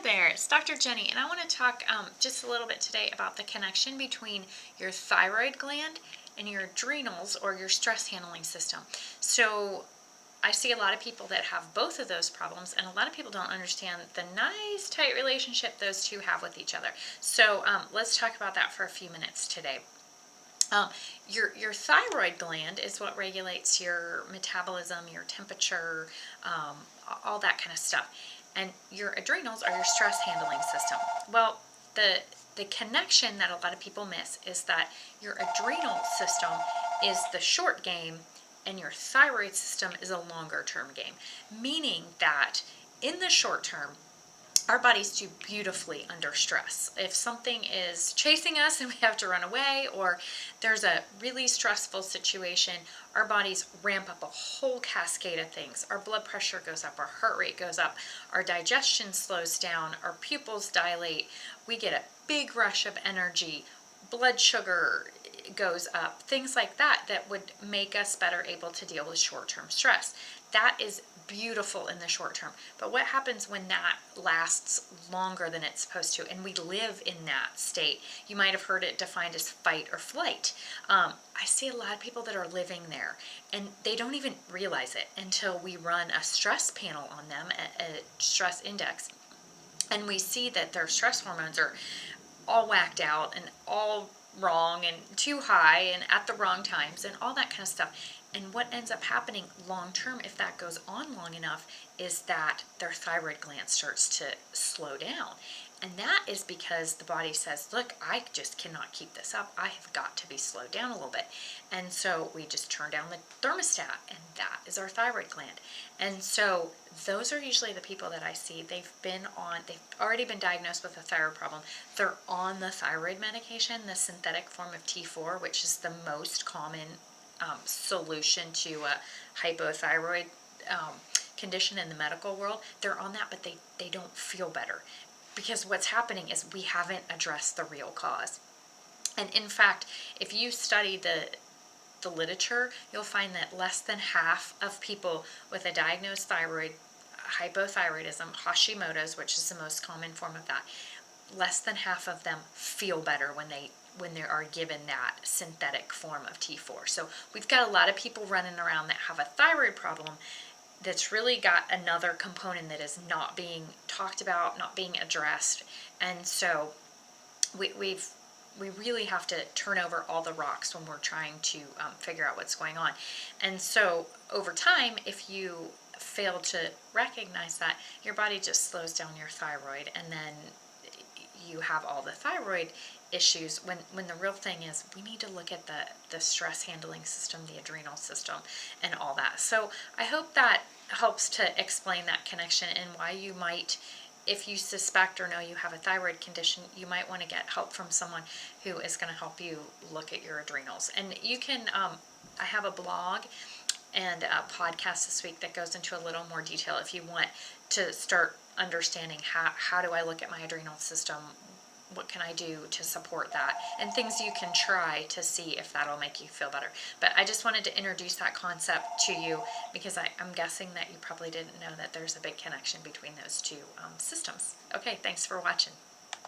there, it's Dr. Jenny, and I want to talk just a little bit today about the connection between your thyroid gland and your adrenals, or your stress handling system. So I see a lot of people that have both of those problems, and a lot of people don't understand the nice tight relationship those two have with each other. So let's talk about that for a few minutes today. Your thyroid gland is what regulates your metabolism, your temperature, all that kind of stuff. And your adrenals are your stress handling system. Well, the connection that a lot of people miss is that your adrenal system is the short game and your thyroid system is a longer term game. Meaning that in the short term, our bodies do beautifully under stress. If something is chasing us and we have to run away, or there's a really stressful situation, our bodies ramp up a whole cascade of things. Our blood pressure goes up, our heart rate goes up, our digestion slows down, our pupils dilate, we get a big rush of energy, blood sugar goes up, things like that that would make us better able to deal with short-term stress. That is beautiful in the short term. But what happens when that lasts longer than it's supposed to, and we live in that state? You might have heard it defined as fight or flight. I see a lot of people that are living there, and they don't even realize it until we run a stress panel on them, a stress index, and we see that their stress hormones are all whacked out and all wrong and too high and at the wrong times and all that kind of stuff. And what ends up happening long term, if that goes on long enough, is that their thyroid gland starts to slow down. And that is because the body says, look, I just cannot keep this up. I have got to be slowed down a little bit. And so we just turn down the thermostat, and that is our thyroid gland. And so those are usually the people that I see. They've already been diagnosed with a thyroid problem. They're on the thyroid medication, the synthetic form of T4, which is the most common solution to a hypothyroid condition in the medical world. They're on that, but they don't feel better, because what's happening is we haven't addressed the real cause. And in fact, if you study the literature, you'll find that less than half of people with a diagnosed hypothyroidism, Hashimoto's, which is the most common form of that, less than half of them feel better when they are given that synthetic form of T4. So we've got a lot of people running around that have a thyroid problem that's really got another component that is not being talked about, not being addressed. And so we really have to turn over all the rocks when we're trying to figure out what's going on. And so over time, if you fail to recognize that, your body just slows down your thyroid, and then you have all the thyroid issues, when the real thing is we need to look at the stress handling system, the adrenal system, and all that. So I hope that helps to explain that connection, and why you might, if you suspect or know you have a thyroid condition, you might want to get help from someone who is going to help you look at your adrenals. And you can, I have a blog and a podcast this week that goes into a little more detail if you want to start understanding how do I look at my adrenal system, what can I do to support that, and things you can try to see if that'll make you feel better. But I just wanted to introduce that concept to you, because I'm guessing that you probably didn't know that there's a big connection between those two systems. Okay, thanks for watching.